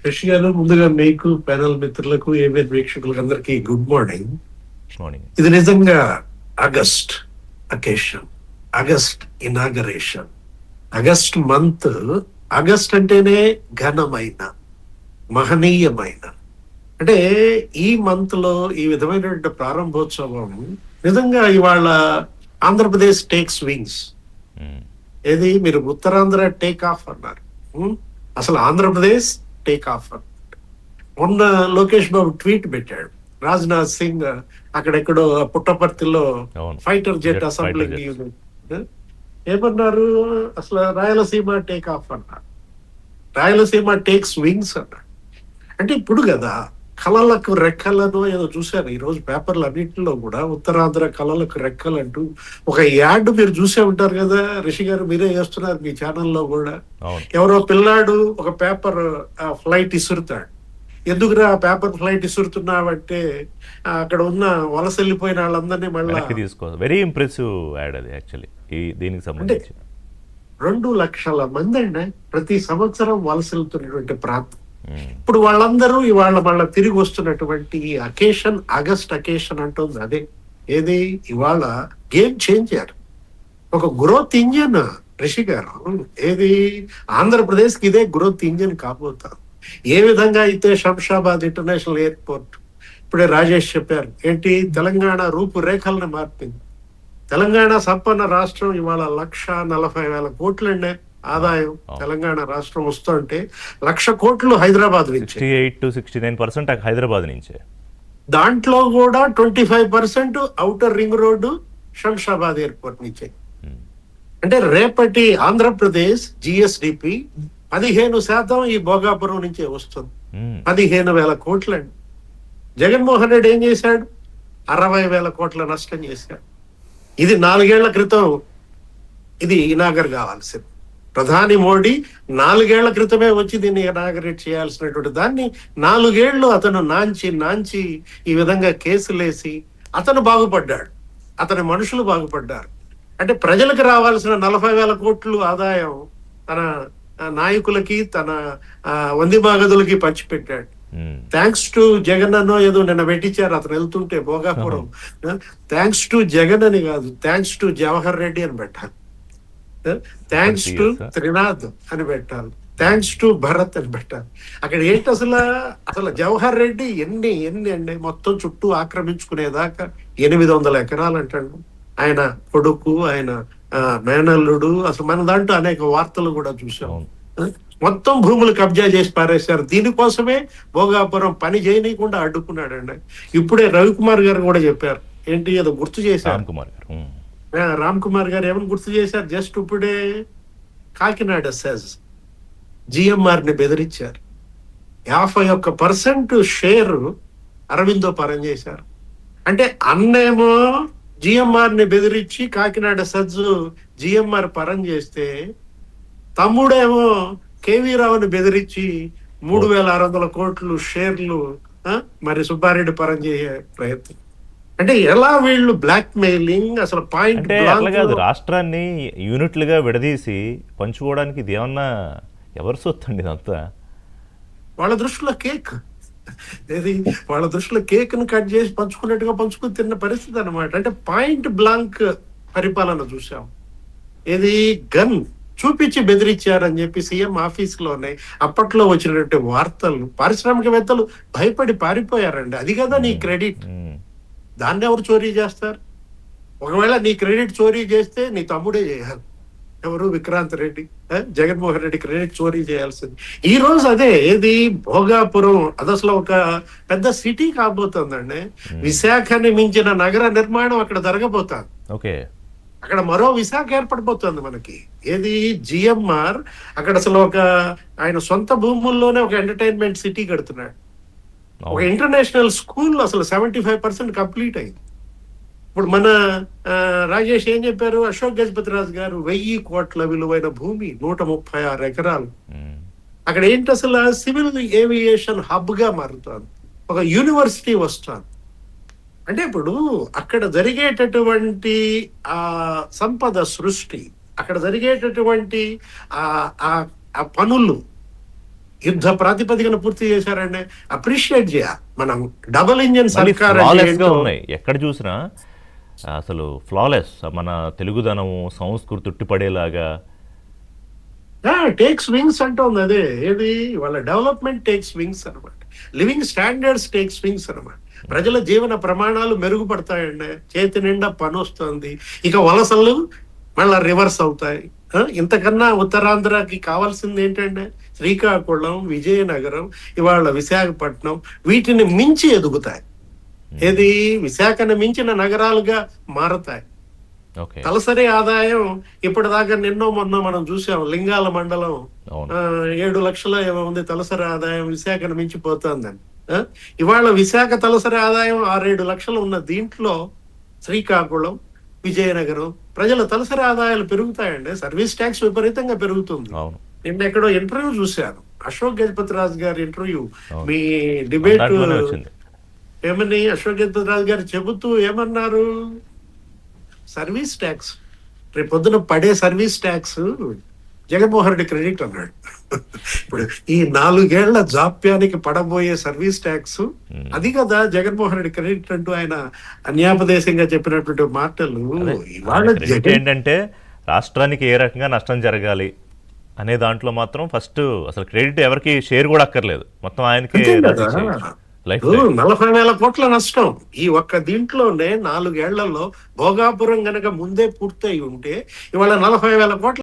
రిషి గారు, ముందుగా మీకు ప్యానల్ మిత్రులకు ఏబిఎన్ వీక్షకులకు అందరికీ గుడ్ మార్నింగ్. మార్నింగ్. ఇది నిజంగా August occasion, August inauguration, August month. August అంటేనే ఘనమైన, మహనీయమైన. అంటే ఈ మంత్ లో ఈ విధమైనటువంటి ప్రారంభోత్సవం నిజంగా ఇవాళ ఆంధ్రప్రదేశ్ టేక్స్ వింగ్స్. ఏది మీరు ఉత్తరాంధ్ర టేక్ ఆఫ్ అన్నారు, అసలు ఆంధ్రప్రదేశ్ టేక్ ఆఫ్. మొన్న లోకేష్ బాబు ట్వీట్ పెట్టాడు, రాజ్నాథ్ సింగ్ అక్కడెక్కడో పుట్టపర్తిలో ఫైటర్ జెట్ అసెంబ్లింగ్ ఏమన్నారు, అసలు రాయలసీమ టేక్ ఆఫ్ అన్నారు, రాయలసీమ టేక్స్ వింగ్స్ అన్నాడు. అంటే ఇప్పుడు కదా కళలకు రెక్కలను ఏదో చూశారు ఈ రోజు పేపర్లు అన్నింటిలో కూడా, ఉత్తరాంధ్ర కళలకు రెక్కలు అంటూ ఒక యాడ్ మీరు చూసే ఉంటారు కదా రిషి గారు, మీరే చేస్తున్నారు మీ ఛానల్లో కూడా. ఎవరో పిల్లాడు ఒక పేపర్ ఫ్లైట్ ఇసురుతాడు, ఎందుకురా ఆ పేపర్ ఫ్లైట్ ఇసురుతున్నావంటే అక్కడ ఉన్న వలస వెళ్ళిపోయిన వాళ్ళందరినీ మళ్ళీ తీసుకో. వెరీ ఇంప్రెసివ్ యాడ్ అది యాక్చువల్లీ దీనికి సంబంధించి. 2 లక్షల మంది అండి ప్రతి సంవత్సరం వలస వెళ్తున్నటువంటి ప్రాంతం. ఇప్పుడు వాళ్ళందరూ ఇవాళ మళ్ళీ తిరిగి వస్తున్నటువంటి ఈ అకేషన్, ఆగస్ట్ అకేషన్ అంటుంది అదే. ఏది ఇవాళ గేమ్ చేంజర్, ఒక గ్రోత్ ఇంజన్ రిషి గారు. ఏది ఆంధ్రప్రదేశ్ కి ఇదే గ్రోత్ ఇంజన్ కాబోతారు. ఏ విధంగా అయితే శంషాబాద్ ఇంటర్నేషనల్ ఎయిర్పోర్ట్ ఇప్పుడే రాజేష్ చెప్పారు, ఏంటి తెలంగాణ రూపురేఖలను మార్పింది. తెలంగాణ సంపన్న రాష్ట్రం, ఇవాళ 1,40,000 కోట్లండి ఆదాయం తెలంగాణ రాష్ట్రం వస్తుంటే, 1,00,000 కోట్లు హైదరాబాద్ నుంచి, 68 to 69% హైదరాబాద్ నుంచే. దాంట్లో కూడా 25% outer ring road Shamshabad airport నుంచే. అంటే రేపటి ఆంధ్రప్రదేశ్ జిఎస్డిపి 15% ఈ భోగాపురం నుంచే వస్తుంది. 15,000 కోట్లండి. జగన్మోహన్ రెడ్డి ఏం చేశాడు, 60,000 కోట్ల నష్టం చేశాడు. ఇది 4 ఏళ్ల క్రితం ఇది ఇనాగర్ కావాల్సింది. ప్రధాని మోడీ 4 ఏళ్ల క్రితమే వచ్చి దీన్ని ఇనాగరేట్ చేయాల్సినటువంటి దాన్ని 4 ఏళ్లు అతను నాంచి ఈ విధంగా కేసులేసి అతను బాగుపడ్డాడు, అతని మనుషులు బాగుపడ్డారు. అంటే ప్రజలకు రావాల్సిన 40,000 కోట్లు ఆదాయం తన నాయకులకి, తన వందిమాగదులకి పంచిపెట్టాడు. థ్యాంక్స్ టు జగన్ అనో ఏదో నిన్న పెట్టించారు, అతను వెళ్తుంటే భోగాపురం. థ్యాంక్స్ టు జగన్ అని కాదు, థ్యాంక్స్ టు జవహర్ రెడ్డి అని పెట్టాలి, థ్యాంక్స్ టు త్రినాథ్ అని పెట్టాలి, థ్యాంక్స్ టు భరత్ అని పెట్టాలి. అక్కడ ఏంటి అసలు జవహర్ రెడ్డి ఎన్ని అండి మొత్తం చుట్టూ ఆక్రమించుకునేదాకా 800 ఎకరాలు అంటాడు. ఆయన కొడుకు, ఆయన మేనల్లుడు, అసలు మన దాంట్లో అనేక వార్తలు కూడా చూసాం. మొత్తం భూములు కబ్జా చేసి పారేశారు. దీనికోసమే భోగాపురం పని చేయనీయకుండా అడ్డుకున్నాడండి. ఇప్పుడే రవికుమార్ గారు కూడా చెప్పారు, ఏంటి ఏదో గుర్తు చేశారు, రామ్ కుమార్ గారు ఏమని గుర్తు చేశారు, జస్ట్ ఇప్పుడే కాకినాడ సెజ్ జిఎంఆర్ ని బెదిరించారు. 51% షేర్ అరవిందో పరం చేశారు. అంటే అన్నేమో జిఎంఆర్ ని బెదిరించి కాకినాడ సెజ్ జిఎంఆర్ పరం చేస్తే, తమ్ముడేమో కేవీ రావుని బెదిరించి 3,600 కోట్లు షేర్లు మరి సుబ్బారెడ్డి పరం చేసే ప్రయత్నం. అంటే ఎలా వీళ్ళు బ్లాక్ మెయిలింగ్, అసలు పాయింట్ కాదు. రాష్ట్రాన్ని యూనిట్లుగా విడదీసి పంచుకోవడానికి ఇది ఏమన్నా ఎవరు సొత్తండి ఇదంతా? వాళ్ళ దృష్టిలో కేక్, వాళ్ళ దృష్టిలో కేక్ ను కట్ చేసి పంచుకున్నట్టుగా పంచుకుని తిన్న పరిస్థితి అనమాట. అంటే పాయింట్ బ్లాంక్ పరిపాలన చూసాం. ఏది గన్ చూపించి బెదిరించారని చెప్పి సీఎం ఆఫీస్ లోనే అప్పట్లో వచ్చినటువంటి వార్తలు, పారిశ్రామికవేత్తలు భయపడి పారిపోయారండి. అది కదా నీ క్రెడిట్, దాన్ని ఎవరు చోరీ చేస్తారు? ఒకవేళ నీ క్రెడిట్ చోరీ చేస్తే నీ తమ్ముడే చేయాలి, ఎవరు విక్రాంత్ రెడ్డి, జగన్మోహన్ రెడ్డి క్రెడిట్ చోరీ చేయాల్సింది. ఈ రోజు అదే ఏది భోగాపురం, అది అసలు ఒక పెద్ద సిటీ కాబోతుందండి. విశాఖని మించిన నగర నిర్మాణం అక్కడ జరగబోతుంది. అక్కడ మరో విశాఖ ఏర్పడిపోతుంది మనకి. ఏది జిఎంఆర్ అక్కడ అసలు ఒక ఆయన సొంత భూముల్లోనే ఒక ఎంటర్టైన్మెంట్ సిటీ కడుతున్నాడు. ఒక ఇంటర్నేషనల్ స్కూల్ అసలు 75% కంప్లీట్ అయింది. ఇప్పుడు మన రాజేష్ ఏం చెప్పారు, అశోక్ గజపతి రాజు గారు 1,000 కోట్ల విలువైన భూమి, 136 ఎకరాలు. అక్కడ ఏంటి అసలు సివిల్ ఏవియేషన్ హబ్ గా మారుతుంది, ఒక యూనివర్సిటీ వస్తుంది. అంటే ఇప్పుడు అక్కడ జరిగేటటువంటి ఆ సంపద సృష్టి, అక్కడ జరిగేటటువంటి ఆ పనులు, యుద్ధ ప్రాతిపదికన పూర్తి చేశారండి. అప్రిషియేట్ చేయాలి మనం. డబుల్ ఇంజిన్ మళ్ళీ సర్కార్ అంటే ఫ్లాలెస్ గా ఏంటో. ఉన్నాయి ఎక్కడ చూసినా, అసలు ఫ్లాలెస్, మన తెలుగుదనము సంస్కృతి ఉట్టిపడేలాగా. టేక్స్ వింగ్స్ అంటోంది అదే. ఏది వాళ్ళ డెవలప్మెంట్ టేక్స్ వింగ్స్ అనమాట. లివింగ్ స్టాండర్డ్స్ టేక్స్ వింగ్స్ అనమాట. ప్రజల జీవన ప్రమాణాలు మెరుగుపడతాయండి. చేతి నిండా పని వస్తుంది. ఇక వలసలు మళ్ళా రివర్స్ అవుతాయి. ఇంతకన్నా ఉత్తరాంధ్రకి కావాల్సింది ఏంటంటే శ్రీకాకుళం, విజయనగరం, ఇవాళ విశాఖపట్నం వీటిని మించి ఎదుగుతాయి. ఏది విశాఖను మించిన నగరాలుగా మారతాయి. ఓకే. తలసరి ఆదాయం ఇప్పటిదాకా నిన్నో మొన్న మనం చూసాం. లింగాల మండలం అవును. 7 లక్షల ఏమో ఉంది తలసరి ఆదాయం, విశాఖను మించిపోతుందని. ఇవాళ విశాఖ తలసరి ఆదాయం 6-7 లక్షలు ఉన్న దీంట్లో శ్రీకాకుళం, విజయనగరం ప్రజల తలసరి ఆదాయాలు పెరుగుతాయండి. సర్వీస్ ట్యాక్స్ విపరీతంగా పెరుగుతుంది. అవును. నిన్న ఎక్కడో ఇంటర్వ్యూ చూశాను, అశోక్ గజపతి రాజు గారి ఇంటర్వ్యూ. అవును. మీ డిబేట్ దాంట్లోనే వచ్చింది. ఏమని అశోక్ గజపతి రాజు గారు చెబుతూ ఏమన్నారు, సర్వీస్ ట్యాక్స్ రేపు పొద్దున పడే service tax Jaganmohan Reddy credit అన్నాడు. ఇప్పుడు ఈ 4 ఏళ్ల జాప్యానికి పడబోయే సర్వీస్ ట్యాక్స్ అది కదా జగన్మోహన్ రెడ్డి క్రెడిట్ అంటూ ఆయన అన్యాపదేశంగా చెప్పినటువంటి మాటలు. ఇవాళ క్రెడిట్ జగన్ ఏంటంటే రాష్ట్రానికి ఏ రకంగా నష్టం జరగాలి అనే దాంట్లో మాత్రం ఫస్ట్ అసలు క్రెడిట్ ఎవరికి షేర్ కూడా అక్కర్లేదు, మొత్తం ఆయనకే అంతే కదా. రాసి చేయొచ్చు. లైఫ్ 40,000 కోట్ల నష్టం ఈ ఒక్క దీంట్లోనే 4 ఏళ్లలో. భోగాపురం గనక ముందే పూర్తయి ఉంటే ఇవాళ 40,000 కోట్ల